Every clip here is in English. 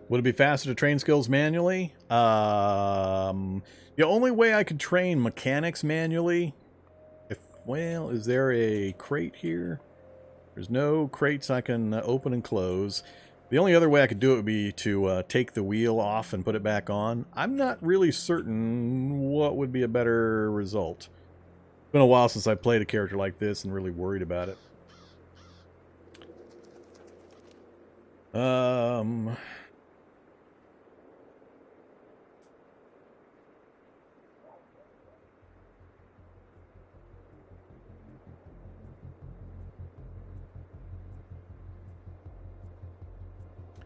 Would it be faster to train skills manually? The only way I could train mechanics manually, well, is there a crate here? There's no crates I can open and close. The only other way I could do it would be to take the wheel off and put it back on. I'm not really certain what would be a better result. It's been a while since I played a character like this and really worried about it.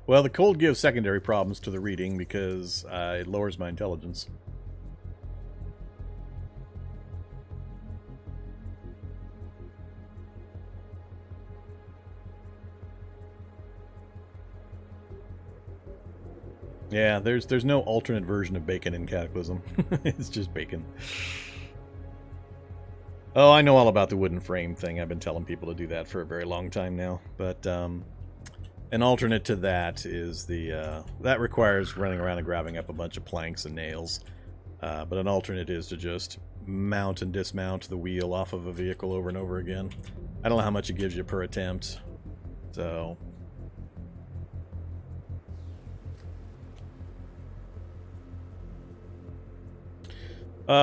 Well, the cold gives secondary problems to the reading because it lowers my intelligence. Yeah, there's no alternate version of bacon in Cataclysm. It's just bacon. Oh, I know all about the wooden frame thing. I've been telling people to do that for a very long time now. But an alternate to that is the that requires running around and grabbing up a bunch of planks and nails. But an alternate is to just mount and dismount the wheel off of a vehicle over and over again. I don't know how much it gives you per attempt. So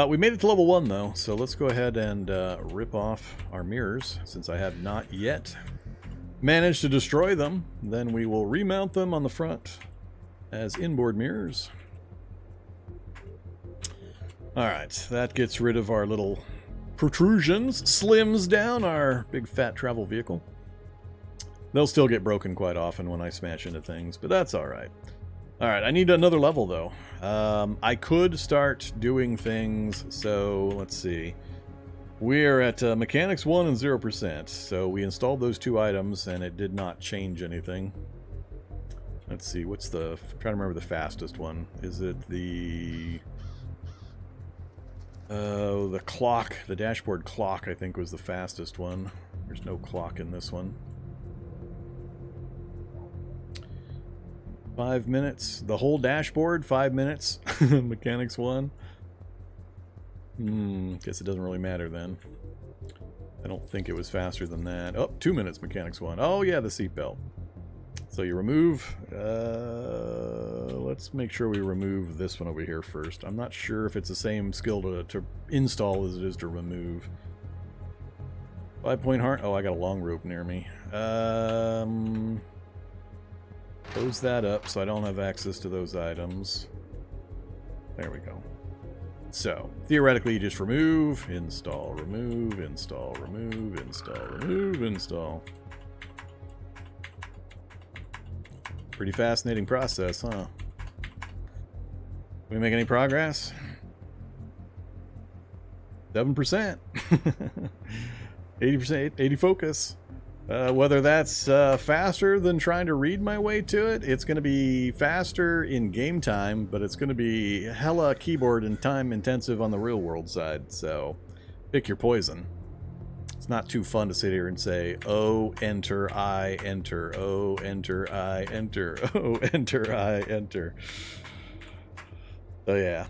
we made it to level 1 though, so let's go ahead and rip off our mirrors since I have not yet managed to destroy them. Then we will remount them on the front as inboard mirrors. Alright, that gets rid of our little protrusions, slims down our big fat travel vehicle. They'll still get broken quite often when I smash into things, but that's alright. Alright, I need another level though. I could start doing things, so let's see. We're at mechanics 1 and 0%, so we installed those two items and it did not change anything. Let's see, what's the... I'm trying to remember the fastest one. Is it the... the clock, the dashboard clock I think was the fastest one. There's no clock in this one. 5 minutes. The whole dashboard, 5 minutes. Mechanics 1. Guess it doesn't really matter then. I don't think it was faster than that. Oh, 2 minutes, Mechanics 1. Oh yeah, the seatbelt. So you remove... let's make sure we remove this one over here first. I'm not sure if it's the same skill to install as it is to remove. 5-point heart. Oh, I got a long rope near me. Close that up so I don't have access to those items. There we go. So, theoretically, you just remove, install, remove, install, remove, install, remove, install. Pretty fascinating process, huh? We make any progress? 7%. 80%, 80 focus. Whether that's faster than trying to read my way to it, it's going to be faster in game time, but it's going to be hella keyboard and time intensive on the real world side, so pick your poison. It's not too fun to sit here and say, oh, enter, I, enter, oh, enter, I, enter, oh, enter, I, enter. So yeah.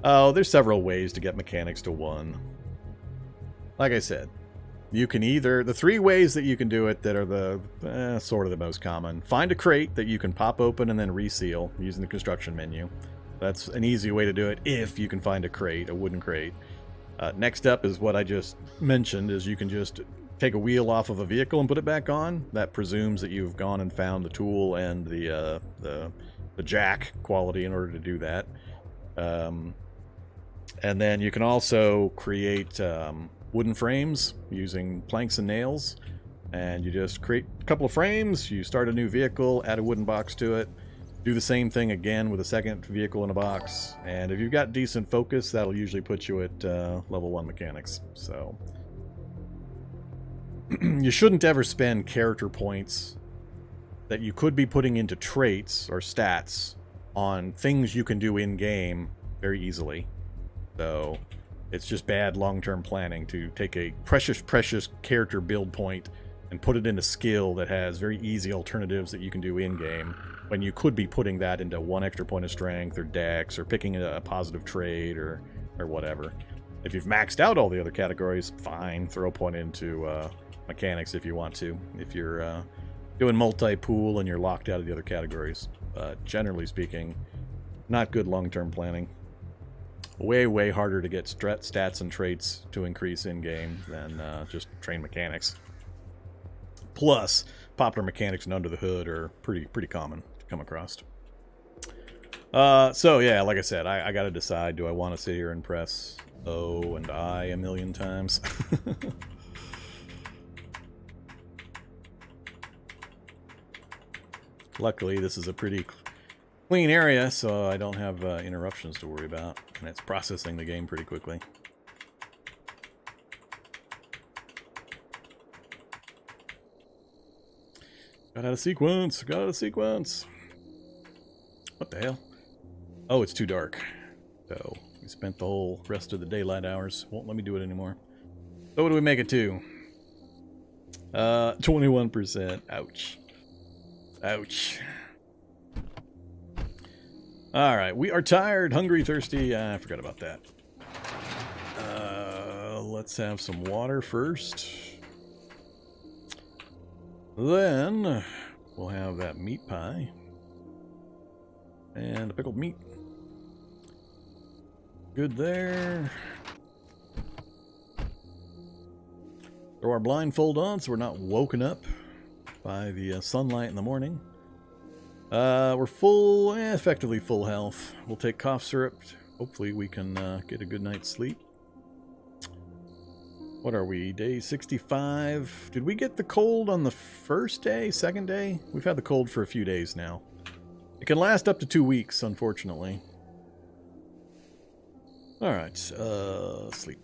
Oh, there's several ways to get mechanics to 1. Like I said, you can either... The 3 ways that you can do it that are the sort of the most common. Find a crate that you can pop open and then reseal using the construction menu. That's an easy way to do it if you can find a crate, a wooden crate. Next up is what I just mentioned, is you can just take a wheel off of a vehicle and put it back on. That presumes that you've gone and found the tool and the jack quality in order to do that. And then you can also create... wooden frames using planks and nails, and you just create a couple of frames, you start a new vehicle, add a wooden box to it, do the same thing again with a second vehicle in a box, and if you've got decent focus, that'll usually put you at level 1 mechanics. So you shouldn't ever spend character points that you could be putting into traits or stats on things you can do in-game very easily. So it's just bad long-term planning to take a precious, precious character build point and put it into skill that has very easy alternatives that you can do in-game, when you could be putting that into 1 extra point of strength or dex or picking a positive trait or whatever. If you've maxed out all the other categories, fine, throw a point into mechanics if you want to. If you're doing multi-pool and you're locked out of the other categories. But generally speaking, not good long-term planning. Way, way harder to get stats and traits to increase in-game than just train mechanics. Plus, popular mechanics and under the hood are pretty common to come across. So yeah, like I said, I gotta decide, do I want to sit here and press O and I a million times? Luckily, this is a pretty clean area, so I don't have interruptions to worry about, and it's processing the game pretty quickly. Got out of sequence! Got out of sequence! What the hell? Oh, it's too dark. So, we spent the whole rest of the daylight hours. Won't let me do it anymore. So what do we make it to? 21%. Ouch. Ouch. Alright, we are tired, hungry, thirsty. I forgot about that. Let's have some water first. Then, we'll have that meat pie. And a pickled meat. Good there. Throw our blindfold on so we're not woken up by the sunlight in the morning. We're full, effectively full health. We'll take cough syrup. Hopefully we can get a good night's sleep. What are we, day 65? Did we get the cold on the first day, second day? We've had the cold for a few days now. It can last up to 2 weeks, unfortunately. Alright, sleep.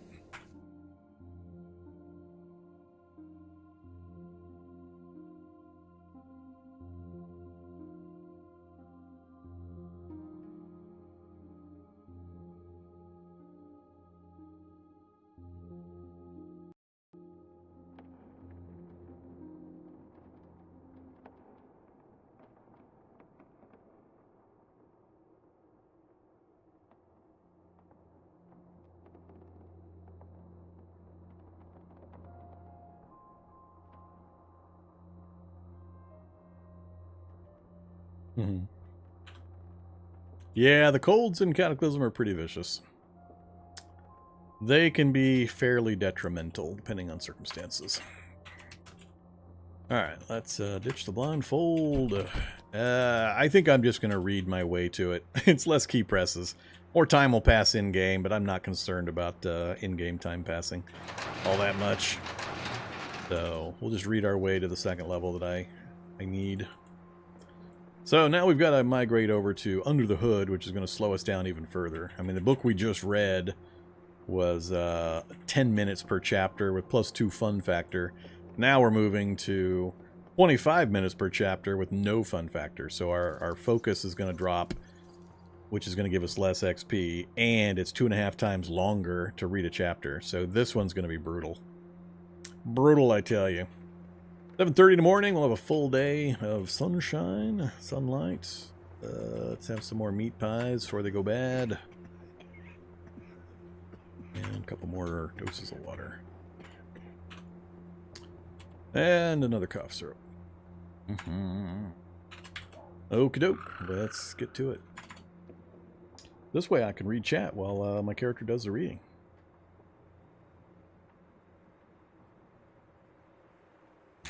Yeah, the colds in Cataclysm are pretty vicious. They can be fairly detrimental, depending on circumstances. Alright, let's ditch the blindfold. I think I'm just going to read my way to it. It's less key presses. More time will pass in-game, but I'm not concerned about in-game time passing all that much. So, we'll just read our way to the second level that I need. So now we've got to migrate over to Under the Hood, which is going to slow us down even further. I mean, the book we just read was 10 minutes per chapter with +2 fun factor. Now we're moving to 25 minutes per chapter with no fun factor. So our focus is going to drop, which is going to give us less XP, and it's 2.5 times longer to read a chapter. So this one's going to be brutal. Brutal, I tell you. 7:30 in the morning, we'll have a full day of sunshine, sunlight. Let's have some more meat pies before they go bad. And a couple more doses of water. And another cough syrup. Okie doke, let's get to it. This way I can read chat while my character does the reading.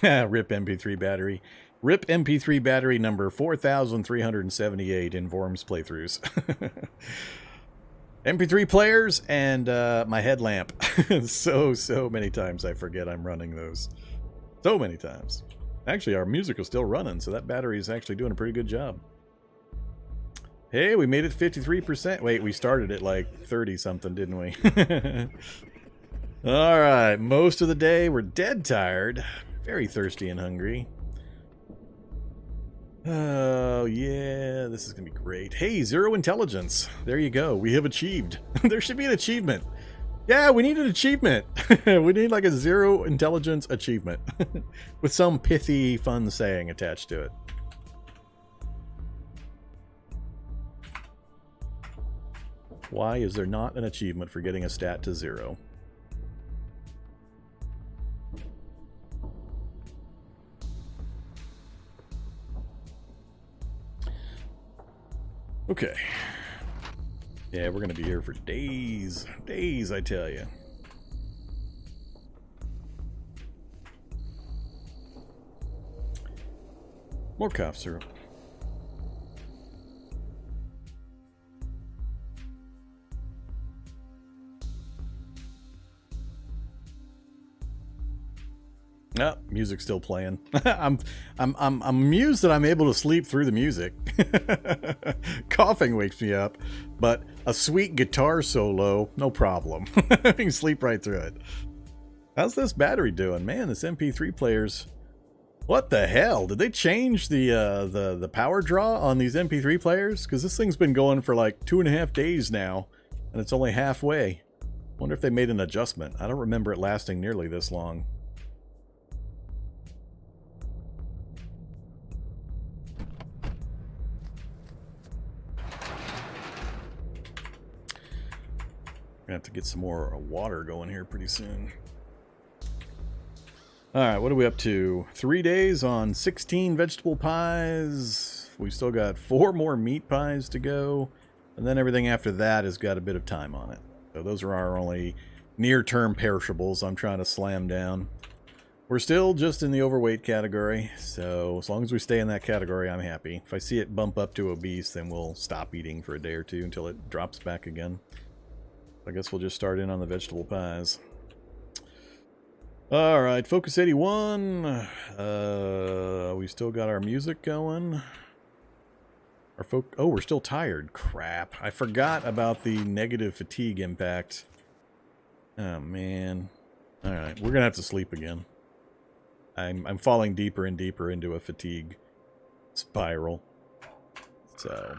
RIP MP3 battery. RIP MP3 battery number 4378 in Vorm's playthroughs. MP3 players and my headlamp. So many times I forget I'm running those. So many times. Actually, our music is still running, so that battery is actually doing a pretty good job. Hey, we made it 53%. Wait, we started at like 30-something, didn't we? Alright, most of the day we're dead tired. Very thirsty and hungry. Oh, yeah, this is going to be great. Hey, 0 intelligence. There you go. We have achieved. There should be an achievement. Yeah, we need an achievement. We need like a 0 intelligence achievement with some pithy, fun saying attached to it. Why is there not an achievement for getting a stat to 0? Okay. Yeah, we're going to be here for days. Days, I tell you. More cough syrup. Oh, music's still playing. I'm amused that I'm able to sleep through the music. Coughing wakes me up, but a sweet guitar solo, no problem. I can sleep right through it. How's this battery doing? Man, this MP3 player's... What the hell? Did they change the power draw on these MP3 players? Because this thing's been going for like 2.5 days now, and it's only halfway. Wonder if they made an adjustment. I don't remember it lasting nearly this long. Gonna have to get some more water going here pretty soon. Alright, what are we up to? 3 days on 16 vegetable pies. We still got 4 more meat pies to go. And then everything after that has got a bit of time on it. So those are our only near-term perishables I'm trying to slam down. We're still just in the overweight category, so as long as we stay in that category, I'm happy. If I see it bump up to obese, then we'll stop eating for a day or two until it drops back again. I guess we'll just start in on the vegetable pies. Alright, Focus 81. We still got our music going. Oh, we're still tired. Crap. I forgot about the negative fatigue impact. Oh, man. Alright, we're gonna have to sleep again. I'm falling deeper and deeper into a fatigue spiral. So,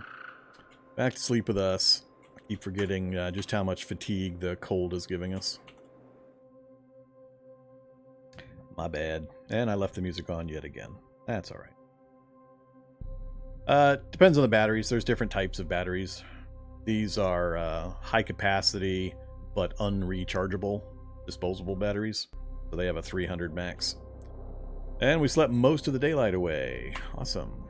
back to sleep with us. Keep forgetting just how much fatigue the cold is giving us. My bad. And I left the music on yet again. That's alright. Depends on the batteries. There's different types of batteries. These are high capacity but unrechargeable disposable batteries. So they have a 300 max. And we slept most of the daylight away. Awesome.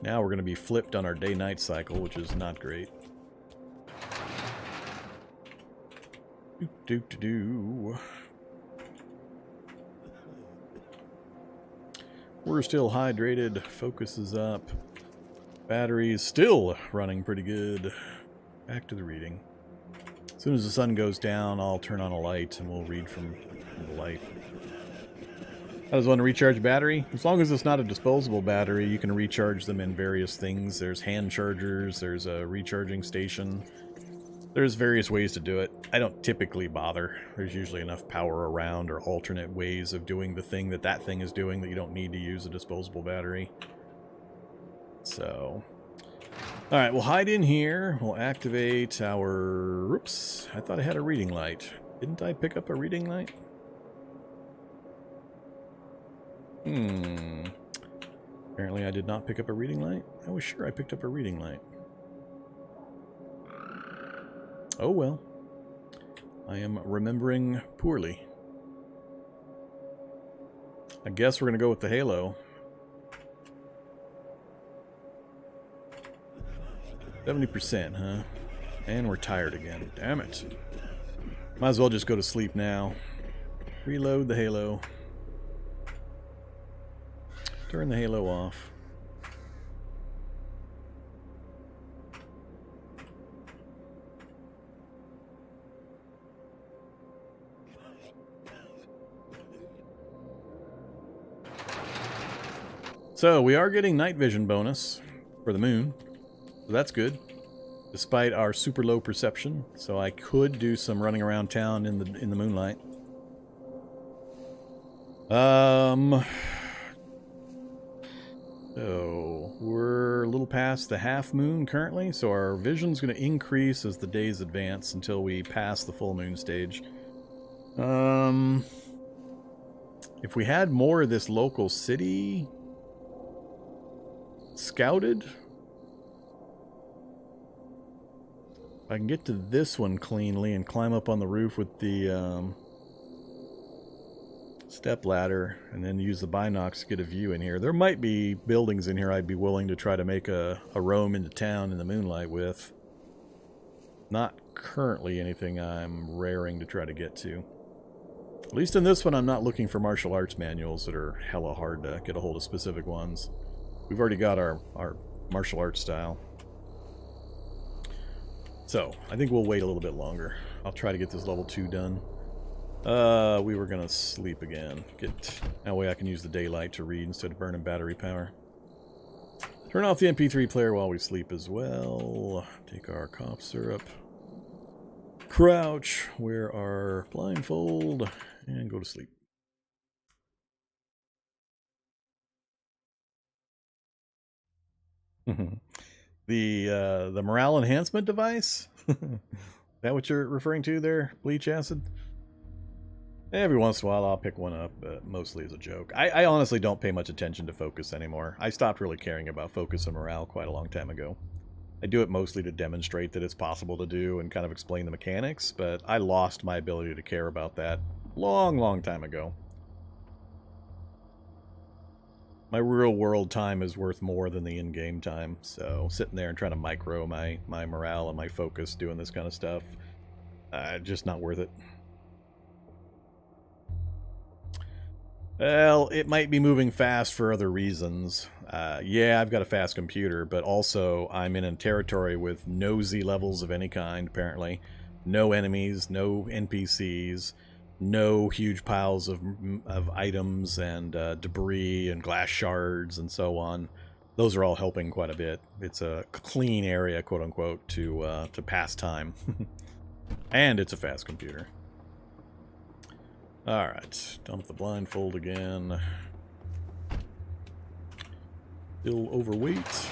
Now we're going to be flipped on our day-night cycle, which is not great. We're still hydrated. Focus is up. Battery's still running pretty good. Back to the reading. As soon as the sun goes down, I'll turn on a light and we'll read from the light. How does one recharge battery? As long as it's not a disposable battery, you can recharge them in various things. There's hand chargers, there's a recharging station. There's various ways to do it. I don't typically bother. There's usually enough power around or alternate ways of doing the thing that that thing is doing that you don't need to use a disposable battery. So, alright, we'll hide in here. We'll activate our... Oops, I thought I had a reading light. Didn't I pick up a reading light? Apparently I did not pick up a reading light. I was sure I picked up a reading light. Oh well. I am remembering poorly. I guess we're going to go with the halo. 70%, huh? And we're tired again. Damn it. Might as well just go to sleep now. Reload the halo. Turn the halo off. So, we are getting night vision bonus for the moon. So that's good. Despite our super low perception. So I could do some running around town in the moonlight. So, we're little past the half moon currently, so our vision's going to increase as the days advance until we pass the full moon stage. If we had more of this local city scouted, I can get to this one cleanly and climb up on the roof with the step ladder and then use the binocs to get a view in here. There might be buildings in here I'd be willing to try to make a roam into town in the moonlight with. Not currently anything I'm raring to try to get to. At least in this one, I'm not looking for martial arts manuals that are hella hard to get a hold of specific ones. We've already got our martial arts style. So, I think we'll wait a little bit longer. I'll try to get this level 2 done. We were gonna sleep again. That way I can use the daylight to read instead of burning battery power. Turn off the MP3 player while we sleep as well. Take our cough syrup. Crouch, wear our blindfold, and go to sleep. The morale enhancement device? Is that what you're referring to there, Bleach Acid? Every once in a while I'll pick one up, but mostly as a joke. I honestly don't pay much attention to focus anymore. I stopped really caring about focus and morale quite a long time ago. I do it mostly to demonstrate that it's possible to do and kind of explain the mechanics, but I lost my ability to care about that long time ago. My real world time is worth more than the in-game time, so sitting there and trying to micro my morale and my focus doing this kind of stuff, just not worth it. Well, it might be moving fast for other reasons. Yeah, I've got a fast computer, but also I'm in a territory with no Z levels of any kind, apparently. No enemies, no NPCs, no huge piles of items and debris and glass shards and so on. Those are all helping quite a bit. It's a clean area, quote-unquote, to pass time. And it's a fast computer. Alright, dump the blindfold again. Still overweight.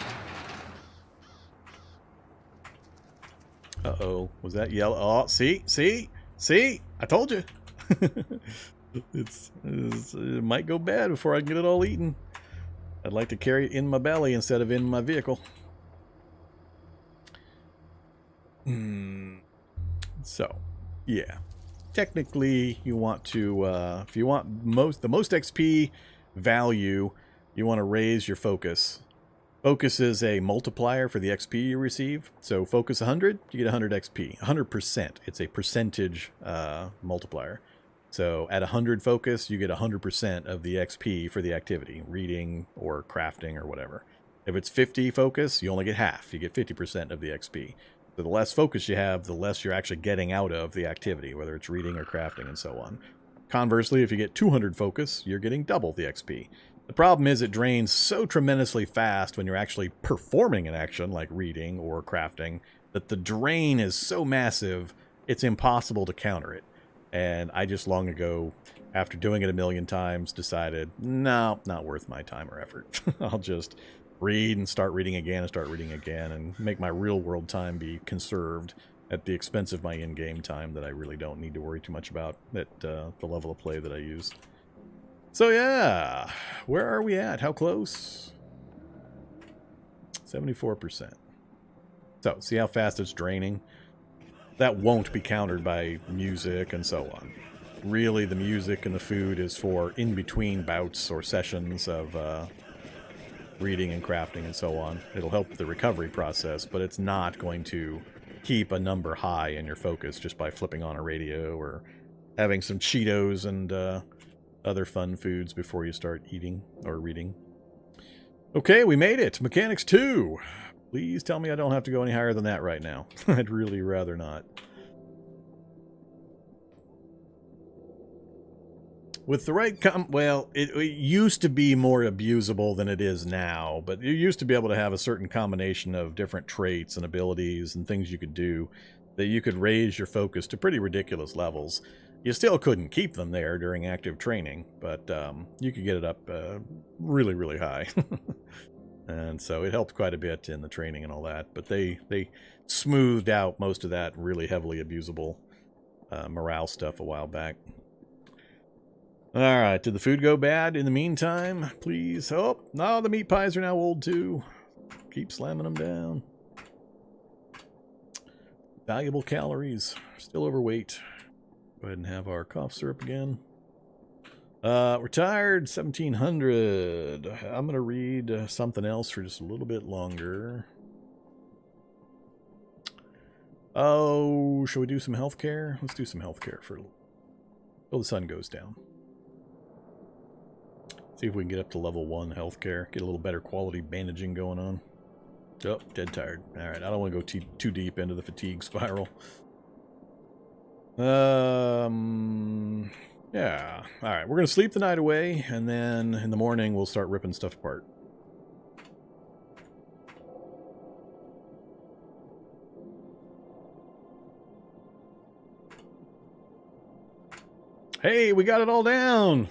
Uh-oh, was that yellow? Oh, see? I told you. It might go bad before I get it all eaten. I'd like to carry it in my belly instead of in my vehicle. So, yeah. Technically, you want to, if you want the most XP value, you want to raise your focus. Focus is a multiplier for the XP you receive. So focus 100, you get 100 XP. 100%. It's a percentage multiplier. So at 100 focus, you get 100% of the XP for the activity, reading or crafting or whatever. If it's 50 focus, you only get half. You get 50% of the XP. So the less focus you have, the less you're actually getting out of the activity, whether it's reading or crafting and so on. Conversely, if you get 200 focus, you're getting double the XP. The problem is it drains so tremendously fast when you're actually performing an action like reading or crafting that the drain is so massive, it's impossible to counter it. And I just long ago, after doing it a million times, decided, no, not worth my time or effort. I'll just read and start reading again and make my real world time be conserved at the expense of my in-game time that I really don't need to worry too much about at the level of play that I use. So yeah, where are we at? How close? 74%. So, see how fast it's draining? That won't be countered by music and so on. Really, the music and the food is for in-between bouts or sessions of reading and crafting and so on. It'll help the recovery process, but it's not going to keep a number high in your focus just by flipping on a radio or having some Cheetos and other fun foods before you start eating or reading. Okay, we made it. Mechanics 2. Please tell me I don't have to go any higher than that right now. I'd really rather not. With the right well, it used to be more abusable than it is now, but you used to be able to have a certain combination of different traits and abilities and things you could do that you could raise your focus to pretty ridiculous levels. You still couldn't keep them there during active training, but you could get it up really, really high. And so it helped quite a bit in the training and all that. But they smoothed out most of that really heavily abusable morale stuff a while back. Alright, did the food go bad in the meantime? Please. Oh, no, the meat pies are now old too. Keep slamming them down. Valuable calories. Still overweight. Go ahead and have our cough syrup again. Retired 1700. I'm going to read something else for just a little bit longer. Oh, shall we do some healthcare? Let's do some healthcare for till the sun goes down. See if we can get up to level 1 healthcare. Get a little better quality bandaging going on. Oh, dead tired. Alright, I don't want to go too deep into the fatigue spiral. Yeah. Alright, we're going to sleep the night away, and then in the morning we'll start ripping stuff apart. Hey, we got it all down!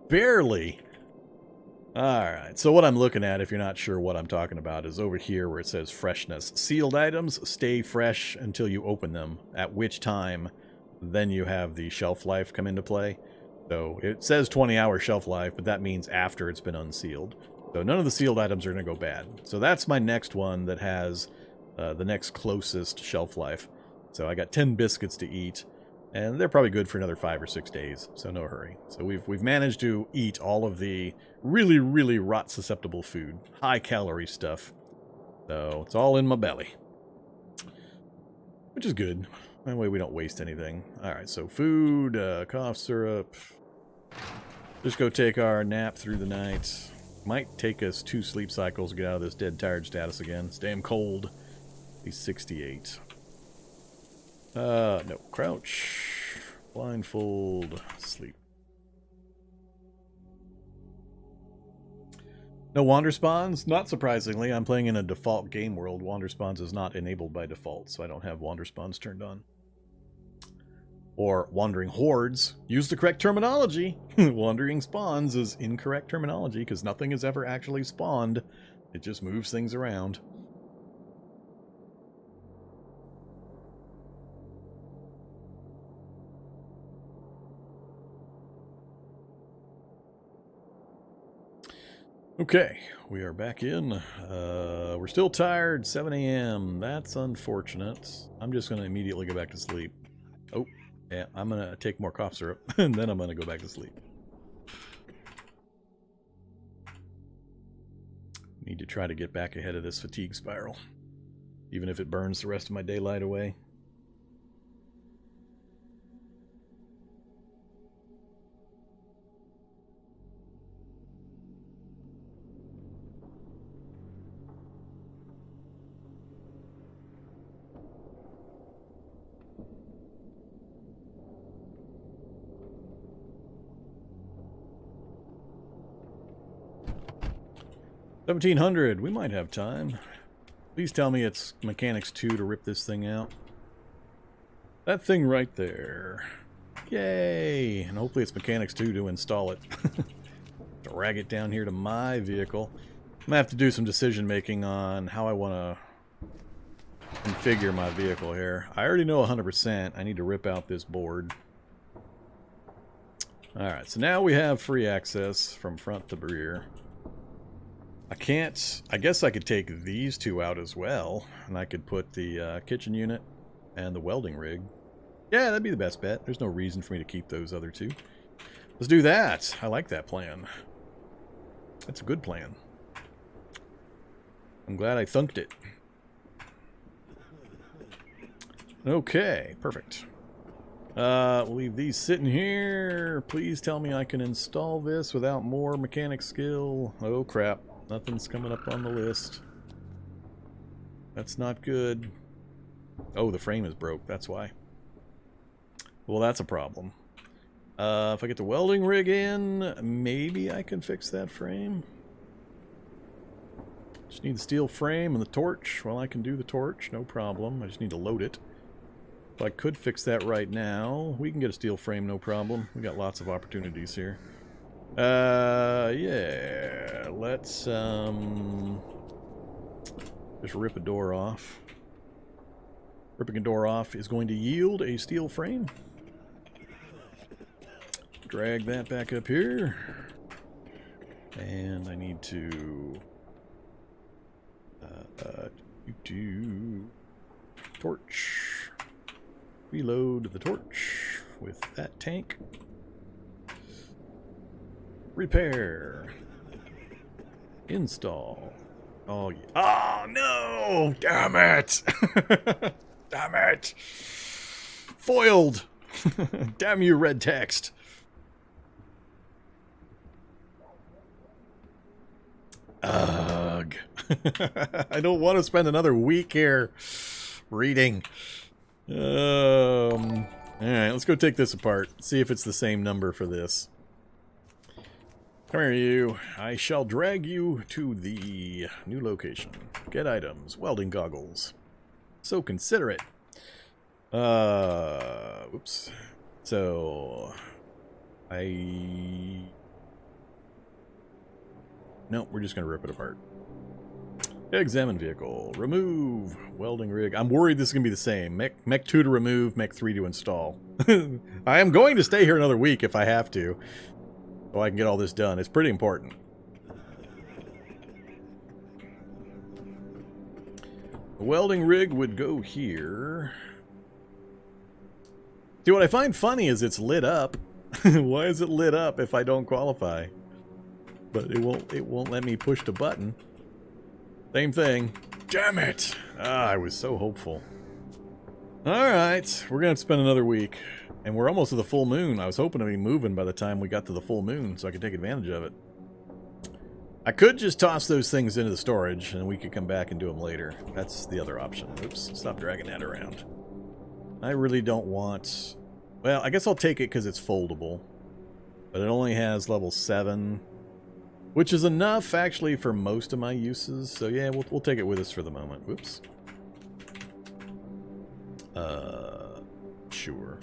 Barely. Alright, so what I'm looking at, if you're not sure what I'm talking about, is over here where it says freshness. Sealed items stay fresh until you open them, at which time then you have the shelf life come into play. So it says 20-hour shelf life, but that means after it's been unsealed. So none of the sealed items are going to go bad. So that's my next one that has the next closest shelf life. So I got 10 biscuits to eat. And they're probably good for another 5 or 6 days, so no hurry. So we've managed to eat all of the really, really rot-susceptible food. High-calorie stuff. So it's all in my belly. Which is good. That way we don't waste anything. Alright, so food, cough syrup. Just go take our nap through the night. Might take us 2 sleep cycles to get out of this dead tired status again. It's damn cold. He's 68. No. Crouch. Blindfold. Sleep. No wander spawns? Not surprisingly. I'm playing in a default game world. Wander spawns is not enabled by default, so I don't have wander spawns turned on. Or wandering hordes. Use the correct terminology. Wandering spawns is incorrect terminology because nothing is ever actually spawned. It just moves things around. Okay, we are back in. We're still tired, 7 a.m. That's unfortunate. I'm just going to immediately go back to sleep. Oh, yeah, I'm going to take more cough syrup, and then I'm going to go back to sleep. Need to try to get back ahead of this fatigue spiral, even if it burns the rest of my daylight away. $1,700. We might have time. Please tell me it's Mechanics 2 to rip this thing out. That thing right there. Yay! And hopefully it's Mechanics 2 to install it. Drag it down here to my vehicle. I'm gonna have to do some decision making on how I want to configure my vehicle here. I already know 100%. I need to rip out this board. Alright, so now we have free access from front to rear. I guess I could take these two out as well, and I could put the kitchen unit and the welding rig. Yeah, that'd be the best bet. There's no reason for me to keep those other two. Let's do that. I like that plan. That's a good plan. I'm glad I thunked it. Okay, perfect. We'll leave these sitting here. Please tell me I can install this without more mechanic skill. Oh, crap. Nothing's coming up on the list. That's not good. Oh, the frame is broke. That's why. Well, that's a problem. If I get the welding rig in, maybe I can fix that frame. Just need the steel frame and the torch. Well, I can do the torch. No problem. I just need to load it. If I could fix that right now, we can get a steel frame, no problem. We got lots of opportunities here. Yeah, let's just rip a door off. Ripping a door off is going to yield a steel frame. Drag that back up here. And I need to do torch. Reload the torch with that tank. Repair. Install. Oh, yeah. Oh no! Damn it! Damn it! Foiled! Damn you, red text. Ugh. I don't want to spend another week here reading. Alright, let's go take this apart. See if it's the same number for this. Come here, you. I shall drag you to the new location. Get items. Welding goggles. So considerate. Oops. So... No, we're just going to rip it apart. Examine vehicle. Remove. Welding rig. I'm worried this is going to be the same. Mech 2 to remove, Mech 3 to install. I am going to stay here another week if I have to. So I can get all this done. It's pretty important. The welding rig would go here. See, what I find funny is it's lit up. Why is it lit up if I don't qualify? But it won't let me push the button. Same thing. Damn it! Ah, I was so hopeful. Alright, we're gonna have to spend another week. And we're almost to the full moon. I was hoping to be moving by the time we got to the full moon so I could take advantage of it. I could just toss those things into the storage and we could come back and do them later. That's the other option. Oops, stop dragging that around. I really don't want... Well, I guess I'll take it because it's foldable. But it only has level 7. Which is enough, actually, for most of my uses. So yeah, we'll take it with us for the moment. Whoops. Sure.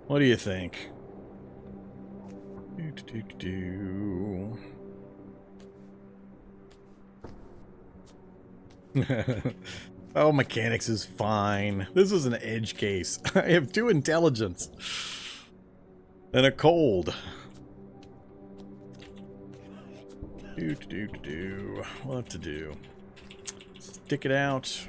What do you think? Oh, mechanics is fine. This is an edge case. I have 2 intelligence. And a cold. What to do? Stick it out.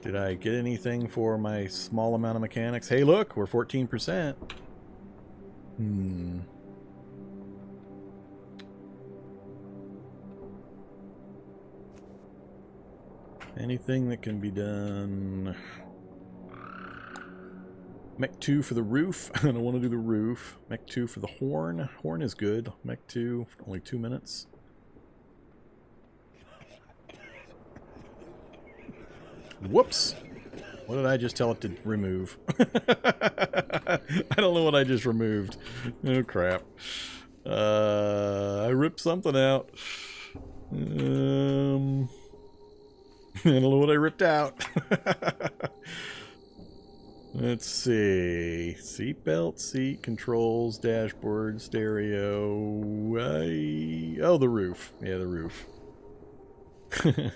Did I get anything for my small amount of mechanics? Hey, look, we're 14%. Anything that can be done. Mech 2 for the roof. I don't want to do the roof. Mech 2 for the horn. Horn is good. Mech 2 for only 2 minutes. Whoops. What did I just tell it to remove? I don't know what I just removed. Oh, crap. I ripped something out. I don't know what I ripped out. Let's see. Seatbelt, seat, controls, dashboard, stereo. Oh, the roof. Yeah, the roof.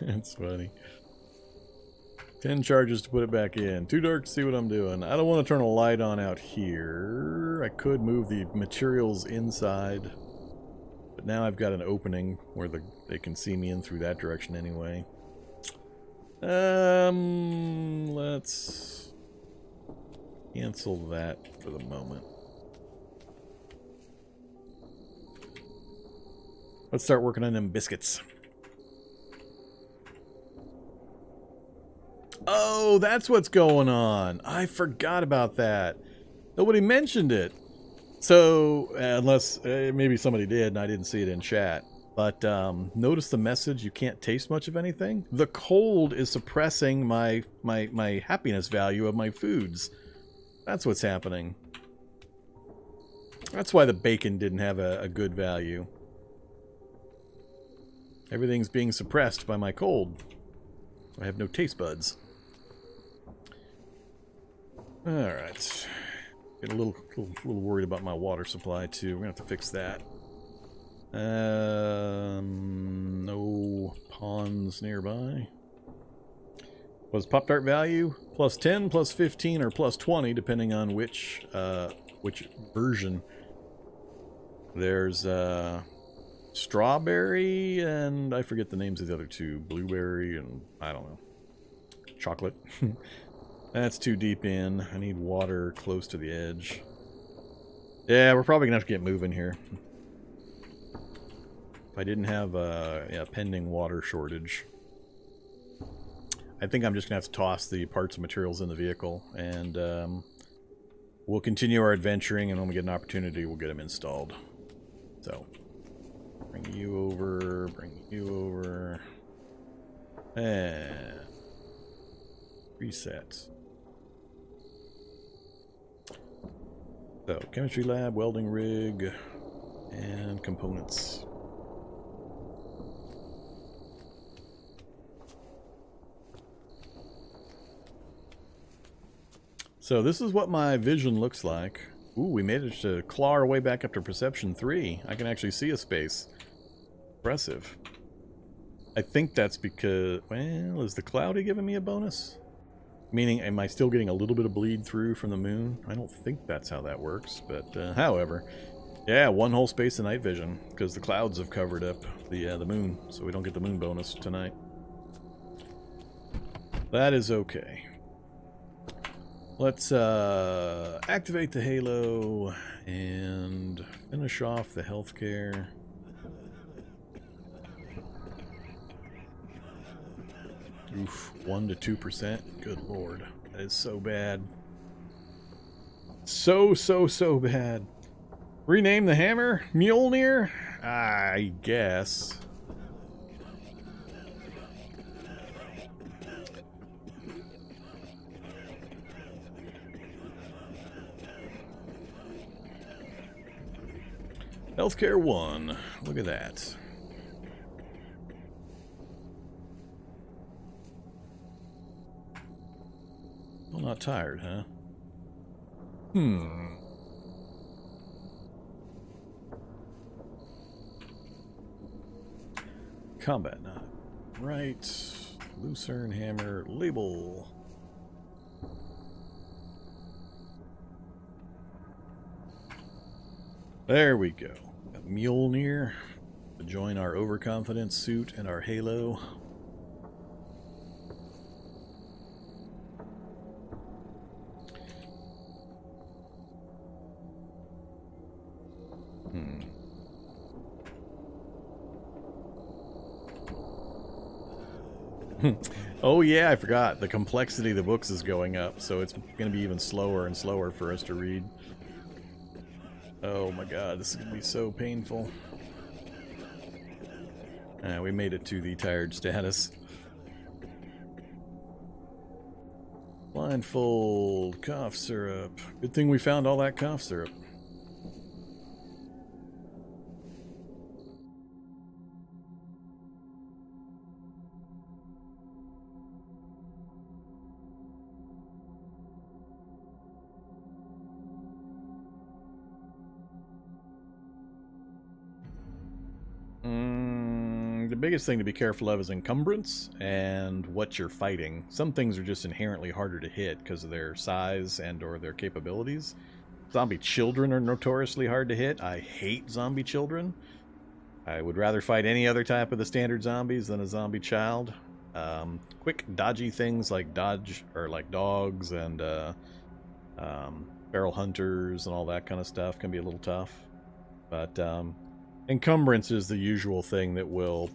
That's funny. 10 charges to put it back in. Too dark to see what I'm doing. I don't want to turn a light on out here. I could move the materials inside. But now I've got an opening where they can see me in through that direction anyway. Let's cancel that for the moment. Let's start working on them biscuits. Oh, that's what's going on. I forgot about that. Nobody mentioned it. So, unless maybe somebody did and I didn't see it in chat. But notice the message, you can't taste much of anything? The cold is suppressing my happiness value of my foods. That's what's happening. That's why the bacon didn't have a good value. Everything's being suppressed by my cold. I have no taste buds. Alright. Get a little worried about my water supply too. We're gonna have to fix that. No ponds nearby. What's pop dart value? Plus 10, plus 15, or plus 20, depending on which version. There's strawberry, and I forget the names of the other two. Blueberry, and I don't know. Chocolate. That's too deep in. I need water close to the edge. Yeah, we're probably gonna have to get moving here. If I didn't have a pending water shortage, I think I'm just gonna have to toss the parts and materials in the vehicle, and we'll continue our adventuring, and when we get an opportunity, we'll get them installed. So, bring you over, and reset. So, chemistry lab, welding rig, and components. So this is what my vision looks like. Ooh, we managed to claw our way back up to perception 3. I can actually see a space. Impressive. I think that's because, well, is the cloudy giving me a bonus? Meaning, am I still getting a little bit of bleed through from the moon? I don't think that's how that works, but however. Yeah, one whole space of night vision, because the clouds have covered up the moon, so we don't get the moon bonus tonight. That is okay. Let's activate the halo and finish off the healthcare. Oof, 1 to 2%. Good lord, that is so bad. So bad. Rename the hammer? Mjolnir? I guess. Healthcare 1. Look at that. Well, not tired, huh? Combat knot. Right. Lucerne hammer. Label. There we go. Got Mjolnir to join our overconfident suit and our halo. Oh yeah, I forgot. The complexity of the books is going up, so it's going to be even slower and slower for us to read. Oh my god, this is going to be so painful. We made it to the tired status. Blindfold, cough syrup. Good thing we found all that cough syrup. The biggest thing to be careful of is encumbrance and what you're fighting. Some things are just inherently harder to hit because of their size and or their capabilities. Zombie children are notoriously hard to hit. I hate zombie children. I would rather fight any other type of the standard zombies than a zombie child. Quick dodgy things like dogs and feral hunters and all that kind of stuff can be a little tough. But encumbrance is the usual thing that will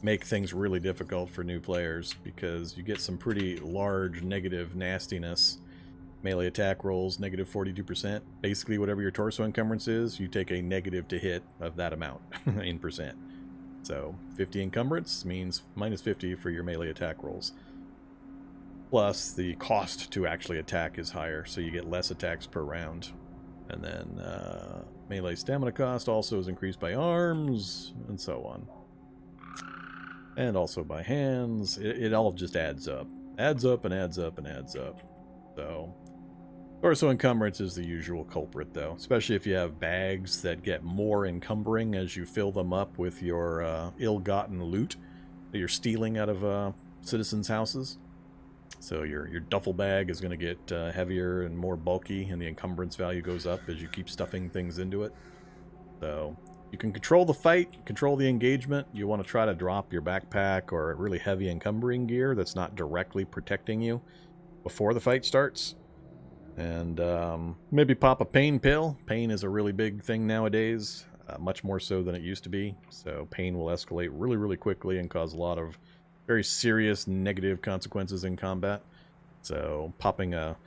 make things really difficult for new players because you get some pretty large negative nastiness. Melee attack rolls, negative 42%. Basically, whatever your torso encumbrance is, you take a negative to hit of that amount in percent. So 50 encumbrance means minus 50 for your melee attack rolls. Plus, the cost to actually attack is higher, so you get less attacks per round. And then melee stamina cost also is increased by arms, and so on. And also by hands. It all just adds up. Adds up and adds up and adds up. So, torso encumbrance is the usual culprit, though. Especially if you have bags that get more encumbering as you fill them up with your ill-gotten loot that you're stealing out of citizens' houses. So your duffel bag is going to get heavier and more bulky, and the encumbrance value goes up as you keep stuffing things into it. So you can control the fight, control the engagement. You want to try to drop your backpack or really heavy encumbering gear that's not directly protecting you before the fight starts. And maybe pop a pain pill. Pain is a really big thing nowadays, much more so than it used to be. So pain will escalate really, really quickly and cause a lot of very serious negative consequences in combat. So popping a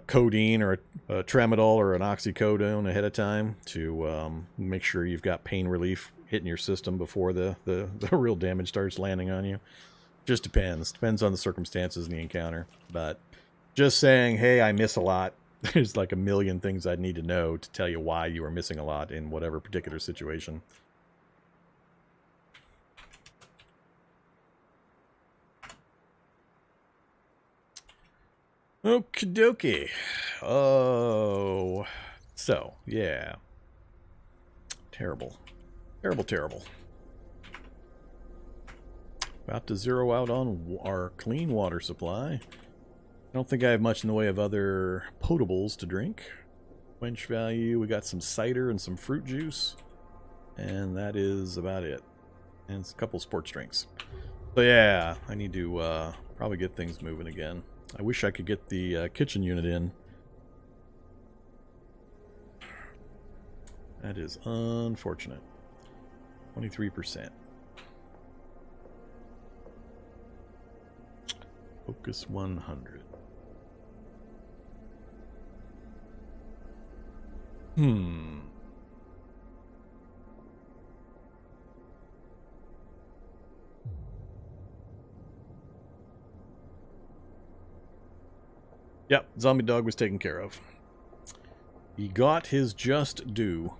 codeine or a tramadol or an oxycodone ahead of time to make sure you've got pain relief hitting your system before the real damage starts landing on you. Just depends. Depends on the circumstances in the encounter. But just saying, hey, I miss a lot. There's like a million things I'd need to know to tell you why you are missing a lot in whatever particular situation. Okie dokie. Oh, so, yeah. Terrible. Terrible, terrible. About to zero out on our clean water supply. I don't think I have much in the way of other potables to drink. Quench value, we got some cider and some fruit juice. And that is about it. And it's a couple sports drinks. So yeah, I need to probably get things moving again. I wish I could get the kitchen unit in. That is unfortunate. 23%. Focus 100. Yep, zombie dog was taken care of. He got his just due.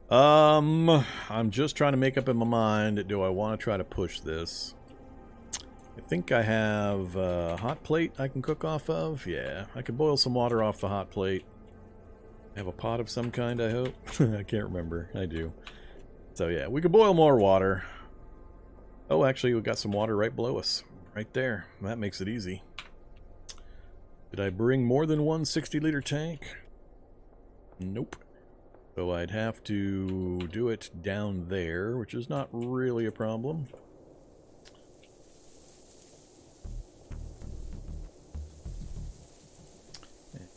I'm just trying to make up in my mind, do I want to try to push this? I think I have a hot plate I can cook off of. Yeah, I can boil some water off the hot plate. I have a pot of some kind, I hope. I can't remember. I do. So yeah, we could boil more water. Oh, actually, we got some water right below us. Right there. That makes it easy. Did I bring more than one 60-liter tank? Nope. So I'd have to do it down there, which is not really a problem.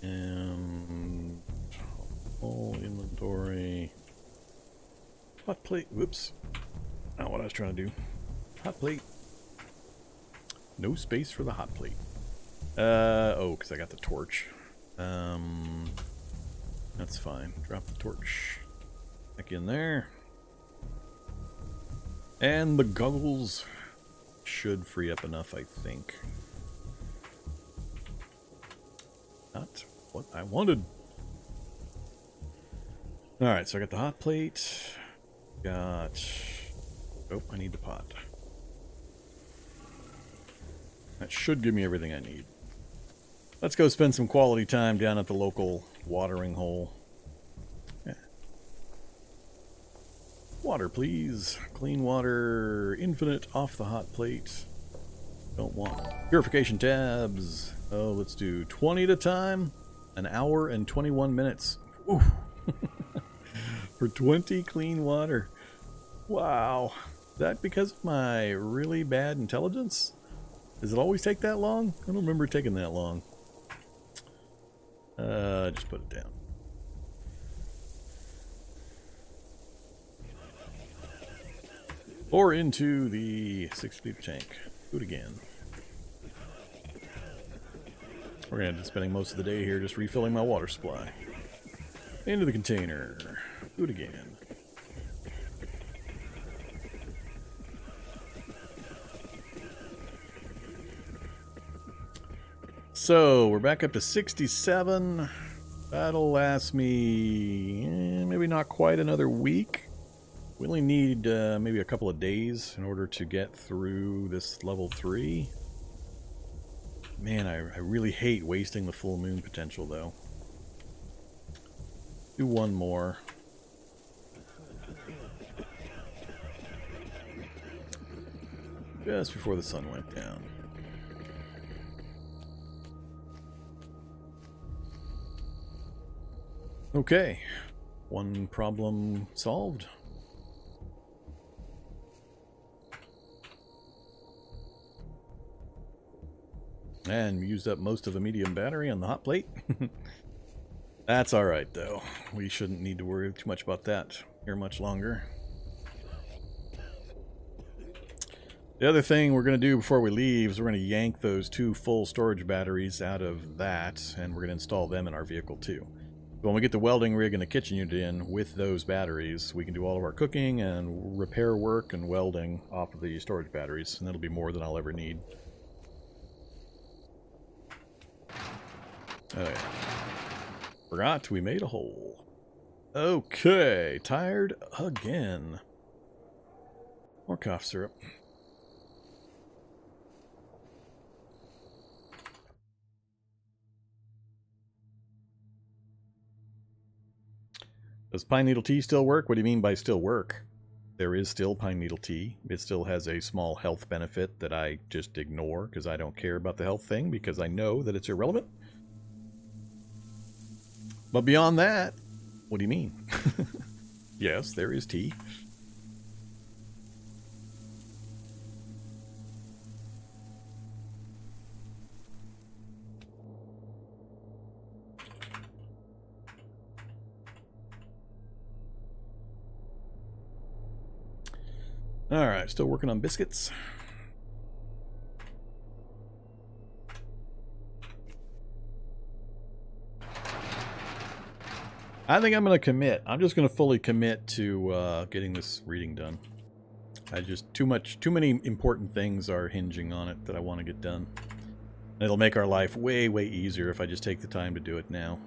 And all inventory. Hot plate. Whoops. Not what I was trying to do. Hot plate. No space for the hot plate. Oh, because I got the torch. That's fine. Drop the torch back in there. And the goggles should free up enough, I think. Not what I wanted. Alright, so I got the hot plate. Got... Oh, I need the pot. That should give me everything I need. Let's go spend some quality time down at the local watering hole. Yeah. Water, please. Clean water, infinite off the hot plate. Don't want purification tabs. Oh, let's do 20 at a time. An hour and 21 minutes. Ooh. For 20 clean water. Wow. Is that because of my really bad intelligence? Does it always take that long? I don't remember it taking that long. Just put it down. Pour into the 60-liter tank. Do it again. We're going to be spending most of the day here just refilling my water supply. Into the container. Do it again. So, we're back up to 67. That'll last me maybe not quite another week. We only need maybe a couple of days in order to get through this level 3. Man, I really hate wasting the full moon potential, though. Do one more. Just before the sun went down. Okay. One problem solved. And used up most of the medium battery on the hot plate. That's alright, though. We shouldn't need to worry too much about that here much longer. The other thing we're going to do before we leave is we're going to yank those 2 full storage batteries out of that, and we're going to install them in our vehicle too. When we get the welding rig and the kitchen unit in with those batteries, we can do all of our cooking and repair work and welding off of the storage batteries, and that'll be more than I'll ever need. Oh yeah. Forgot we made a hole. Okay, tired again. More cough syrup. Does pine needle tea still work? What do you mean by still work? There is still pine needle tea. It still has a small health benefit that I just ignore because I don't care about the health thing because I know that it's irrelevant. But beyond that, what do you mean? Yes, there is tea. Alright, still working on biscuits. I think I'm going to commit. I'm just going to fully commit to getting this reading done. I just too many important things are hinging on it that I want to get done. And it'll make our life way easier if I just take the time to do it now.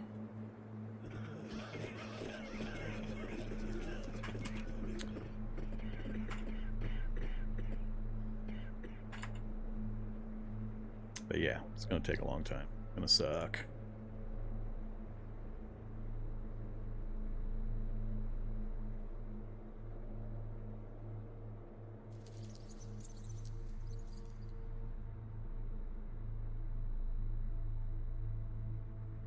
But yeah, it's going to take a long time. It's going to suck.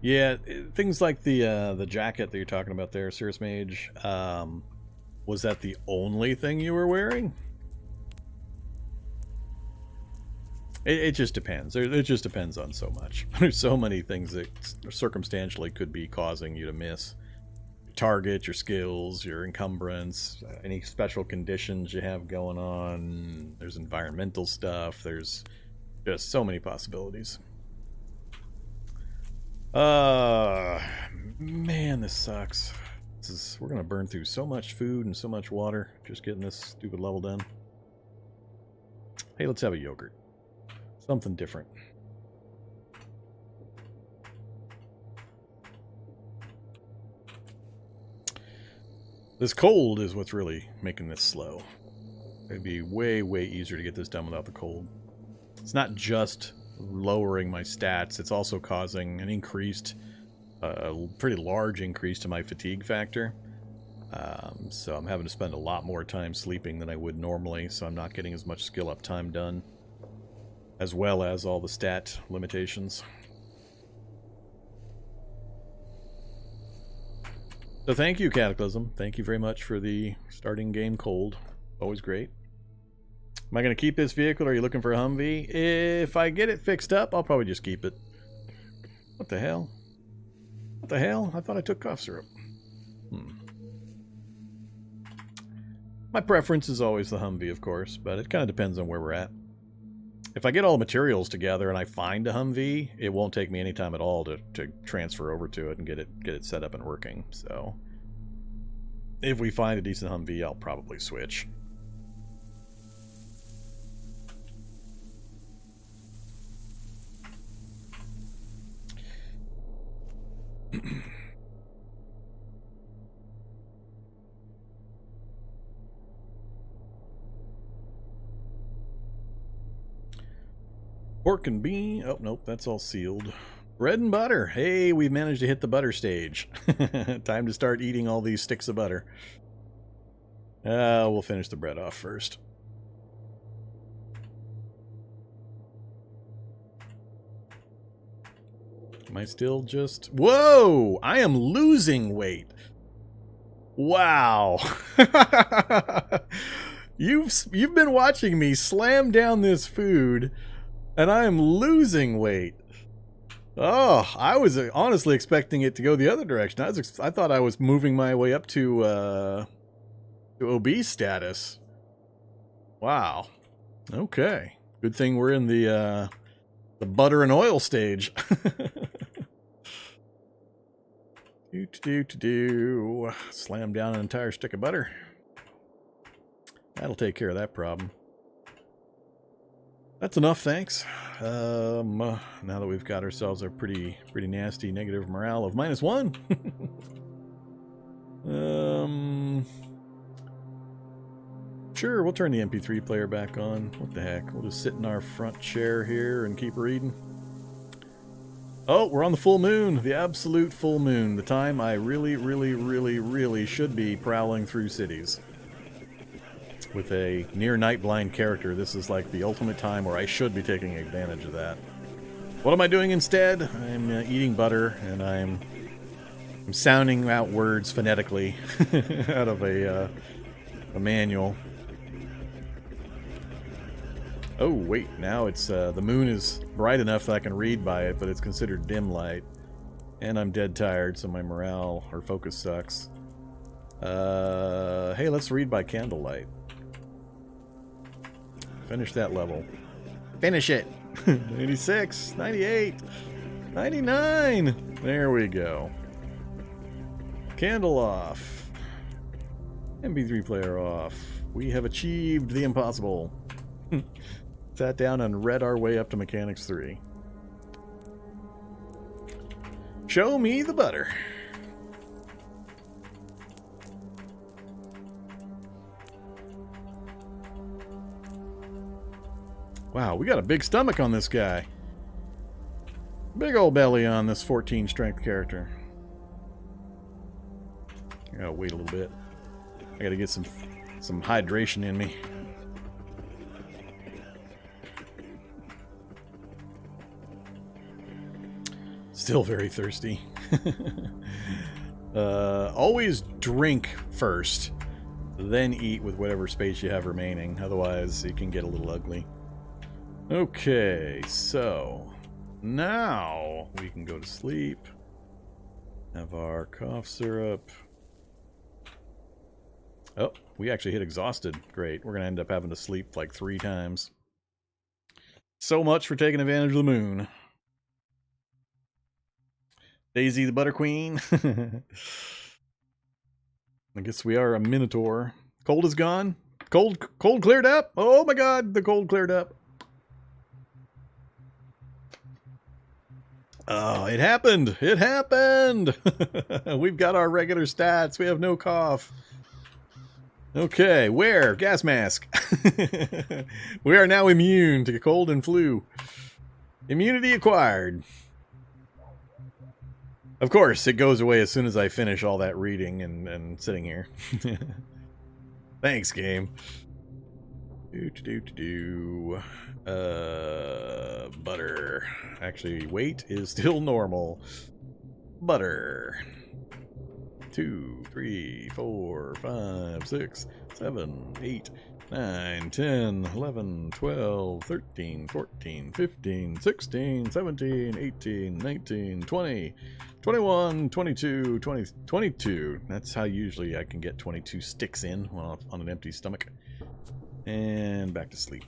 Yeah, things like the jacket that you're talking about there, Cirrus Mage. Was that the only thing you were wearing? It just depends. It just depends on so much. There's so many things that circumstantially could be causing you to miss. Your target, your skills, your encumbrance, any special conditions you have going on. There's environmental stuff. There's just so many possibilities. Man, this sucks. We're gonna burn through so much food and so much water just getting this stupid level done. Hey, let's have a yogurt. Something different. This cold is what's really making this slow. It'd be way easier to get this done without the cold. It's not just lowering my stats, it's also causing an increased, pretty large increase to my fatigue factor. So I'm having to spend a lot more time sleeping than I would normally, so I'm not getting as much skill up time done, as well as all the stat limitations. So thank you, Cataclysm. Thank you very much for the starting game cold. Always great. Am I going to keep this vehicle, or are you looking for a Humvee? If I get it fixed up, I'll probably just keep it. What the hell? What the hell? I thought I took cough syrup. My preference is always the Humvee, of course, but it kind of depends on where we're at. If I get all the materials together and I find a Humvee, it won't take me any time at all to transfer over to it and get it set up and working. So if we find a decent Humvee, I'll probably switch. Pork and bean. Oh, nope, that's all sealed. Bread and butter. Hey, we've managed to hit the butter stage. Time to start eating all these sticks of butter. We'll finish the bread off first. Am I still just... Whoa! I am losing weight. Wow. You've been watching me slam down this food, and I am losing weight. Oh, I was honestly expecting it to go the other direction. I thought I was moving my way up to obese status. Wow. Okay. Good thing we're in the butter and oil stage. Slam down an entire stick of butter. That'll take care of that problem. That's enough, thanks. Now that we've got ourselves a pretty nasty negative morale of -1. Sure, we'll turn the MP3 player back on. What the heck? We'll just sit in our front chair here and keep reading. Oh, we're on the full moon. The absolute full moon. The time I really should be prowling through cities. With a near night blind character, this is like the ultimate time where I should be taking advantage of that. What am I doing instead? I'm eating butter, and I'm sounding out words phonetically out of a manual. Oh, wait, now it's, the moon is bright enough that I can read by it, but it's considered dim light. And I'm dead tired, so my morale or focus sucks. Hey, let's read by candlelight. Finish that level. Finish it! 96, 98, 99! There we go. Candle off. MP3 player off. We have achieved the impossible. Sat down and read our way up to Mechanics 3. Show me the butter. Wow, we got a big stomach on this guy. Big old belly on this 14 strength character. I gotta wait a little bit. I gotta get some hydration in me. Still very thirsty. Always drink first, then eat with whatever space you have remaining. Otherwise, it can get a little ugly. Okay, so now we can go to sleep. Have our cough syrup. Oh, we actually hit exhausted. Great. We're going to end up having to sleep like 3 times. So much for taking advantage of the moon. Daisy the Butter Queen. I guess we are a Minotaur. Cold is gone. Cold cleared up. Oh my god, the cold cleared up. Oh, it happened. It happened. We've got our regular stats. We have no cough. Okay, wear gas mask. We are now immune to cold and flu. Immunity acquired. Of course, it goes away as soon as I finish all that reading and sitting here. Thanks, game. Butter. Actually, weight is still normal. Butter. 2, 3, 4, 5, 6, 7, 8, 9, 10, 11, 12, 13, 14, 15, 16, 17, 18, 19, 20, 21, 22, 22. That's how usually I can get 22 sticks in on an empty stomach. And back to sleep.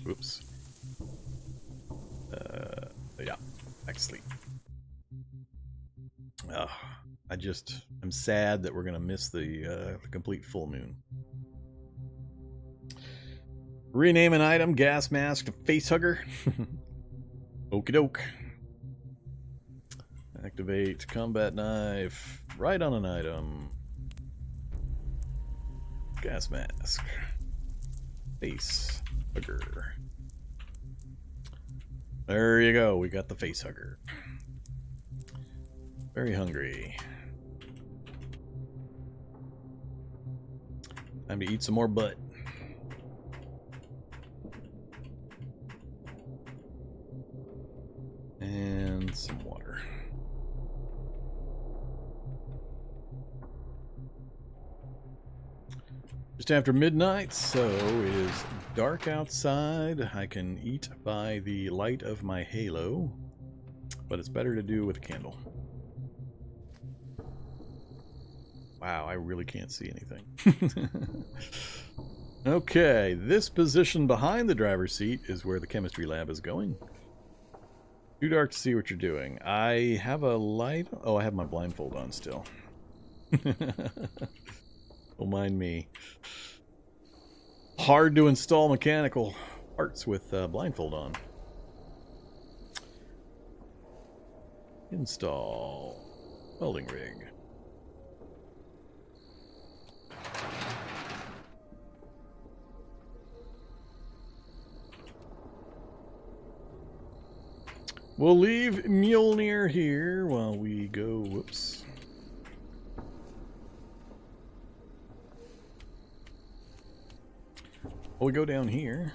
Whoops. Yeah, back to sleep. I'm sad that we're gonna miss the complete full moon. Rename an item, gas mask to face hugger. Okie doke. Activate combat knife. Right on an item. Gas mask. Face hugger. There you go. We got the face hugger. Very hungry. Time to eat some more butt. And some water. Just after midnight, so it is dark outside. I can eat by the light of my halo, but it's better to do with a candle. Wow, I really can't see anything. Okay, this position behind the driver's seat is where the chemistry lab is going. Too dark to see what you're doing. I have a light. Oh, I have my blindfold on still. Don't mind me. Hard to install mechanical parts with blindfold on. Install welding rig. We'll leave Mjolnir here while we go. Whoops. We go down here.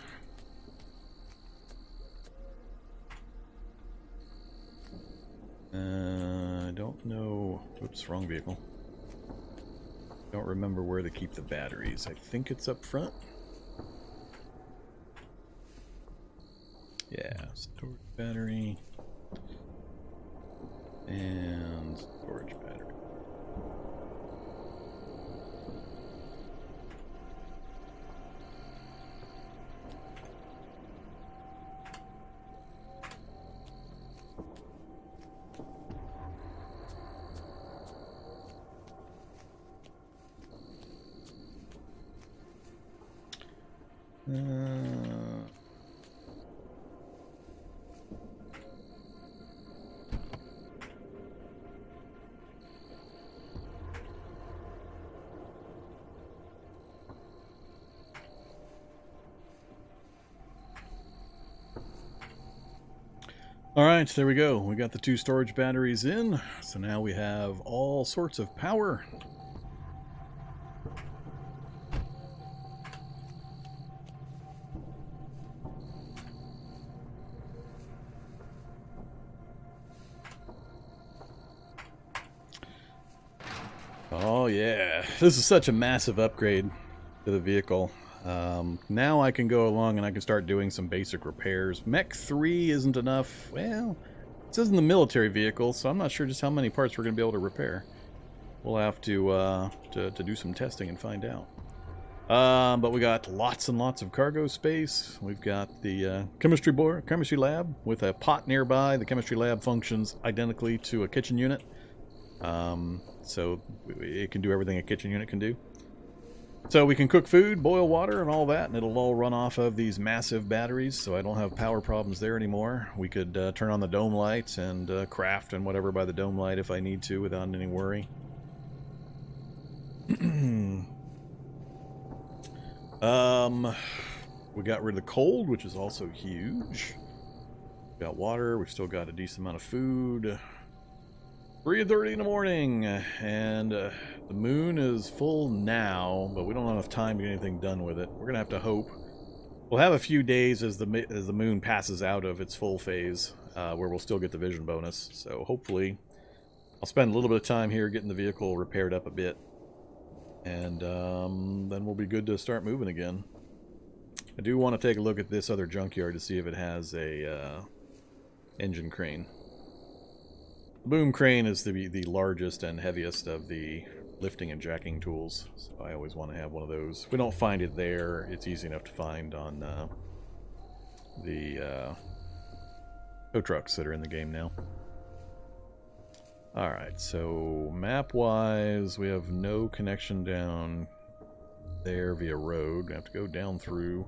I don't know. Oops, wrong vehicle. Don't remember where to keep the batteries. I think it's up front. Yeah, storage battery. And storage battery. Alright, there we go. We got the 2 storage batteries in, so now we have all sorts of power. Oh yeah, this is such a massive upgrade to the vehicle. Now I can go along and I can start doing some basic repairs. Mech 3 isn't enough. Well, this isn't the military vehicle, so I'm not sure just how many parts we're going to be able to repair. We'll have to do some testing and find out. But we got lots and lots of cargo space. We've got the chemistry lab with a pot nearby. The chemistry lab functions identically to a kitchen unit. So it can do everything a kitchen unit can do. So we can cook food, boil water, and all that, and it'll all run off of these massive batteries, so I don't have power problems there anymore. We could turn on the dome lights and craft and whatever by the dome light if I need to without any worry. We got rid of the cold, which is also huge. We got water, we've still got a decent amount of food. 3:30 in the morning, and the moon is full now, but we don't have enough time to get anything done with it. We're gonna have to hope. We'll have a few days as the moon passes out of its full phase, where we'll still get the vision bonus. So hopefully, I'll spend a little bit of time here getting the vehicle repaired up a bit, and then we'll be good to start moving again. I do want to take a look at this other junkyard to see if it has a engine crane. The boom crane is the largest and heaviest of the lifting and jacking tools, so I always want to have one of those. If we don't find it there, it's easy enough to find on the tow trucks that are in the game now. Alright, so map-wise, we have no connection down there via road. We have to go down through.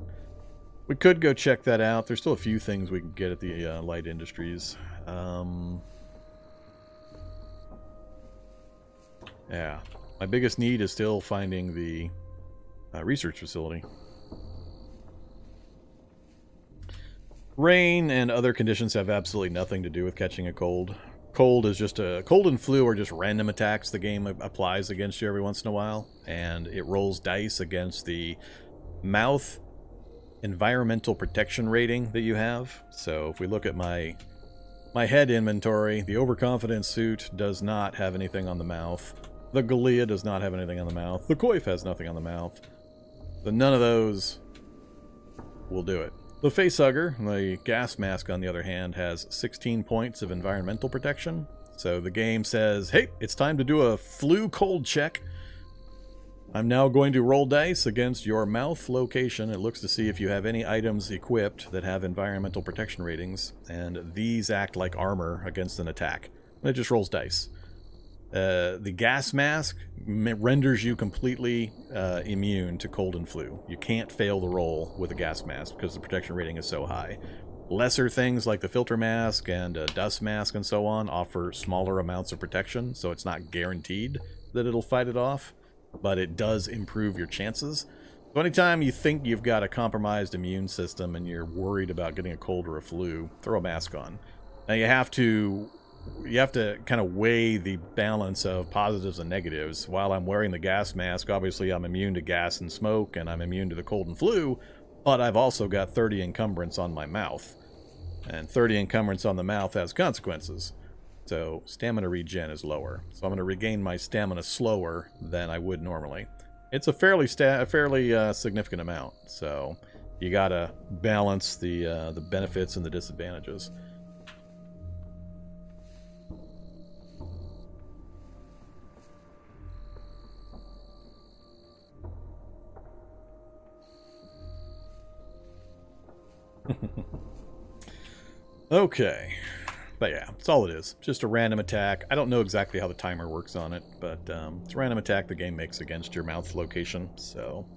We could go check that out. There's still a few things we can get at the Light Industries. Yeah, my biggest need is still finding the research facility. Rain and other conditions have absolutely nothing to do with catching a cold. Cold and flu are just random attacks the game applies against you every once in a while, and it rolls dice against the mouth environmental protection rating that you have. So if we look at my head inventory, the overconfident suit does not have anything on the mouth. The Galea does not have anything on the mouth. The Coif has nothing on the mouth. So none of those will do it. The Facehugger, the gas mask, on the other hand, has 16 points of environmental protection. So the game says, hey, it's time to do a flu cold check. I'm now going to roll dice against your mouth location. It looks to see if you have any items equipped that have environmental protection ratings, and these act like armor against an attack. And it just rolls dice. The gas mask renders you completely immune to cold and flu. You can't fail the roll with a gas mask because the protection rating is so high. Lesser things like the filter mask and dust mask and so on offer smaller amounts of protection, so it's not guaranteed that it'll fight it off, but it does improve your chances. So anytime you think you've got a compromised immune system and you're worried about getting a cold or a flu, throw a mask on. Now you have to kind of weigh the balance of positives and negatives. While I'm wearing the gas mask, obviously I'm immune to gas and smoke, and I'm immune to the cold and flu, but I've also got 30 encumbrance on my mouth. And 30 encumbrance on the mouth has consequences. So stamina regen is lower. So I'm going to regain my stamina slower than I would normally. It's a fairly significant amount, so you got to balance the benefits and the disadvantages. Okay, but yeah, that's all it is. Just a random attack. I don't know exactly how the timer works on it, but it's a random attack the game makes against your mouth location. So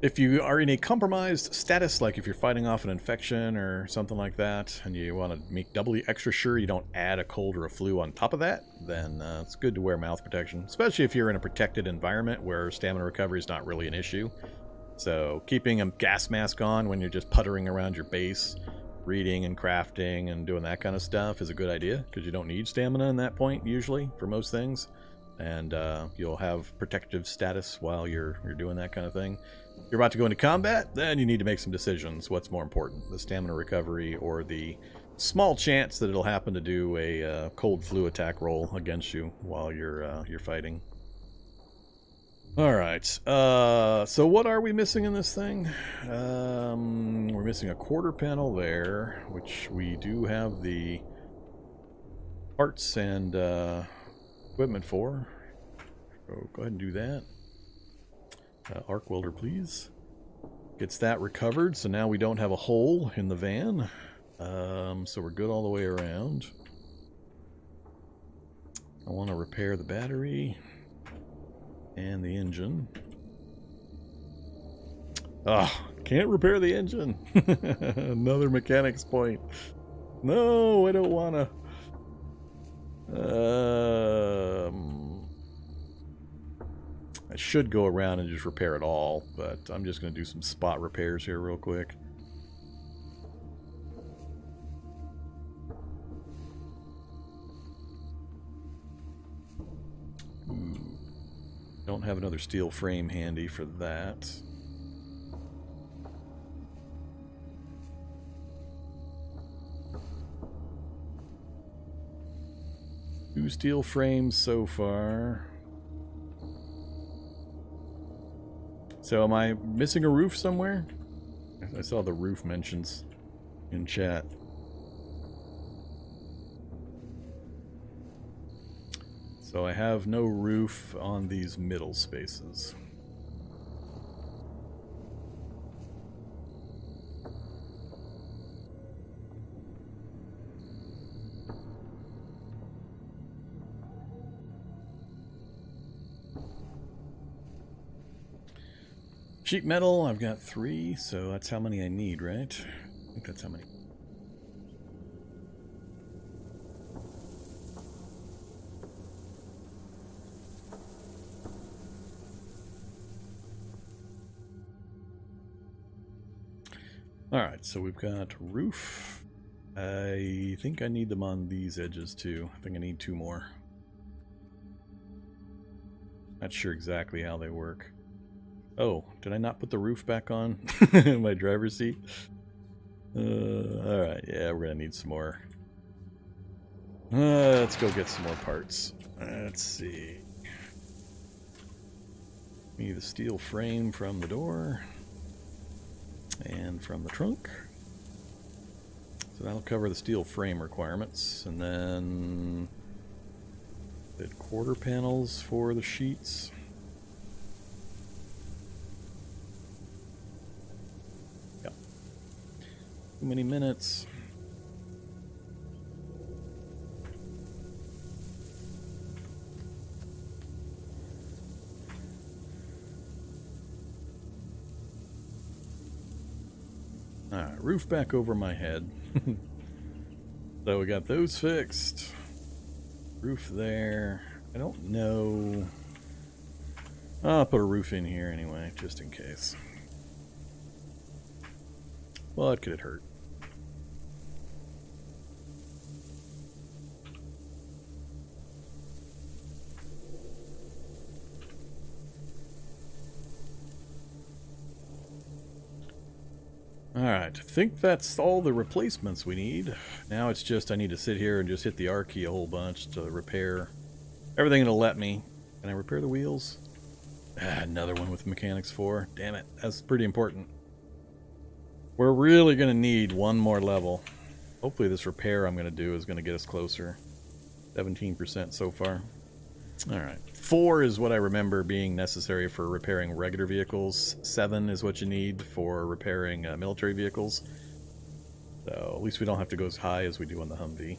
if you are in a compromised status, like if you're fighting off an infection or something like that, and you want to make doubly extra sure you don't add a cold or a flu on top of that, then it's good to wear mouth protection, especially if you're in a protected environment where stamina recovery is not really an issue. So keeping a gas mask on when you're just puttering around your base, reading and crafting and doing that kind of stuff is a good idea, because you don't need stamina in that point usually for most things, and you'll have protective status while you're doing that kind of thing. If you're about to go into combat, then you need to make some decisions. What's more important, the stamina recovery or the small chance that it'll happen to do a cold flu attack roll against you while you're fighting? Alright, so what are we missing in this thing? We're missing a quarter panel there, which we do have the parts and equipment for. So go ahead and do that. Arc welder, please. Gets that recovered, so now we don't have a hole in the van. So we're good all the way around. I want to repair the battery and the engine. Can't repair the engine. Another mechanics point. No, I don't wanna. I should go around and just repair it all, but I'm just gonna do some spot repairs here real quick. Don't have another steel frame handy for that. Two steel frames so far. So am I missing a roof somewhere? I saw the roof mentions in chat. So I have no roof on these middle spaces. Sheet metal, I've got 3, so that's how many I need, right? I think that's how many. Alright, so we've got roof. I think I need them on these edges too. I think I need 2 more. Not sure exactly how they work. Oh, did I not put the roof back on my driver's seat? Alright, yeah, we're gonna need some more. Let's go get some more parts. Let's see. Need the steel frame from the door and from the trunk. So that'll cover the steel frame requirements. And then the quarter panels for the sheets. Yep. Too many minutes. Alright, roof back over my head. So we got those fixed. Roof there. I don't know. I'll put a roof in here anyway, just in case. What could it hurt? Alright, I think that's all the replacements we need. Now it's just I need to sit here and just hit the R key a whole bunch to repair everything it'll let me. Can I repair the wheels? Another one with Mechanics 4. Damn it, that's pretty important. We're really going to need one more level. Hopefully this repair I'm going to do is going to get us closer. 17% so far. Alright, 4 is what I remember being necessary for repairing regular vehicles. 7 is what you need for repairing military vehicles. So at least we don't have to go as high as we do on the Humvee.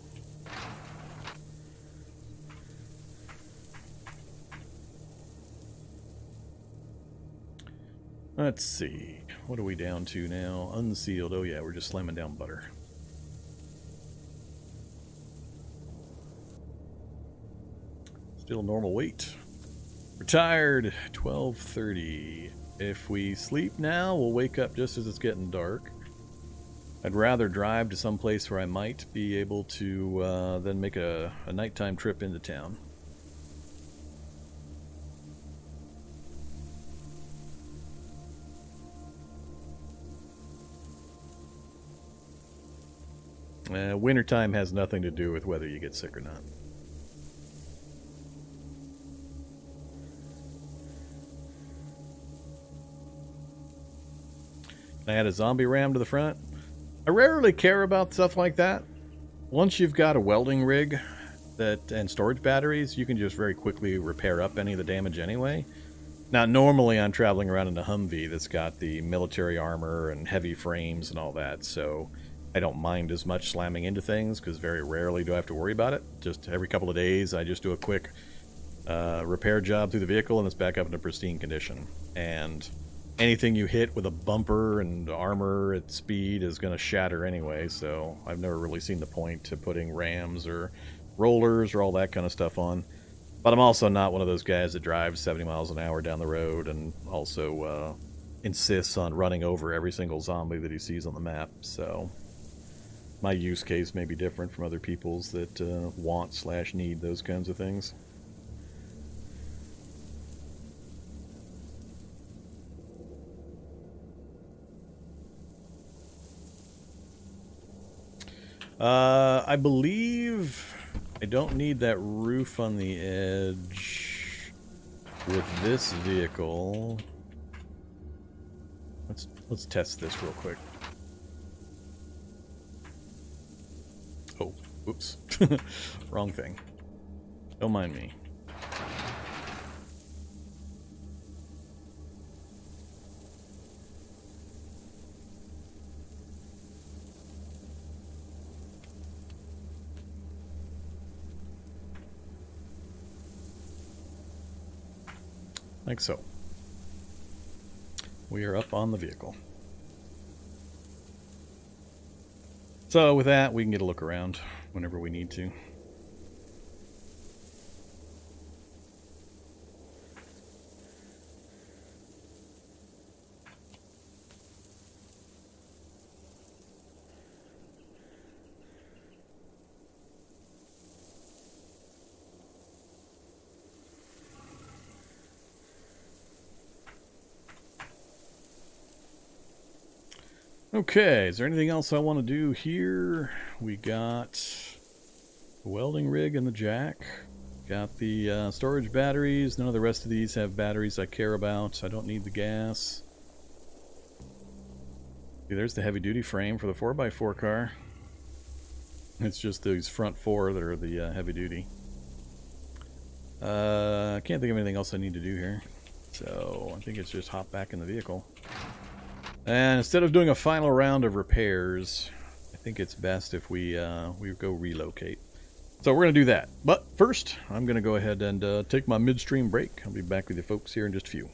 Let's see, what are we down to now? Unsealed, oh yeah, we're just slamming down butter. Still normal weight. Retired, 12:30. If we sleep now, we'll wake up just as it's getting dark. I'd rather drive to some place where I might be able to then make a nighttime trip into town. Wintertime has nothing to do with whether you get sick or not. I add a zombie ram to the front. I rarely care about stuff like that. Once you've got a welding rig and storage batteries, you can just very quickly repair up any of the damage anyway. Now, normally I'm traveling around in a Humvee that's got the military armor and heavy frames and all that, so I don't mind as much slamming into things, because very rarely do I have to worry about it. Just every couple of days, I just do a quick repair job through the vehicle, and it's back up in pristine condition. And anything you hit with a bumper and armor at speed is going to shatter anyway, so I've never really seen the point to putting rams or rollers or all that kind of stuff on. But I'm also not one of those guys that drives 70 miles an hour down the road and also insists on running over every single zombie that he sees on the map, so my use case may be different from other people's that want/need those kinds of things. I believe I don't need that roof on the edge with this vehicle. Let's test this real quick. Oh, whoops. Wrong thing. Don't mind me. Like so. We are up on the vehicle. So with that, we can get a look around whenever we need to. Okay, is there anything else I want to do here? We got the welding rig and the jack. Got the storage batteries. None of the rest of these have batteries I care about. I don't need the gas. See, there's the heavy-duty frame for the 4x4 car. It's just those front four that are the heavy-duty. I can't think of anything else I need to do here. So I think it's just hop back in the vehicle. And instead of doing a final round of repairs, I think it's best if we go relocate. So we're going to do that. But first, I'm going to go ahead and take my midstream break. I'll be back with you folks here in just a few.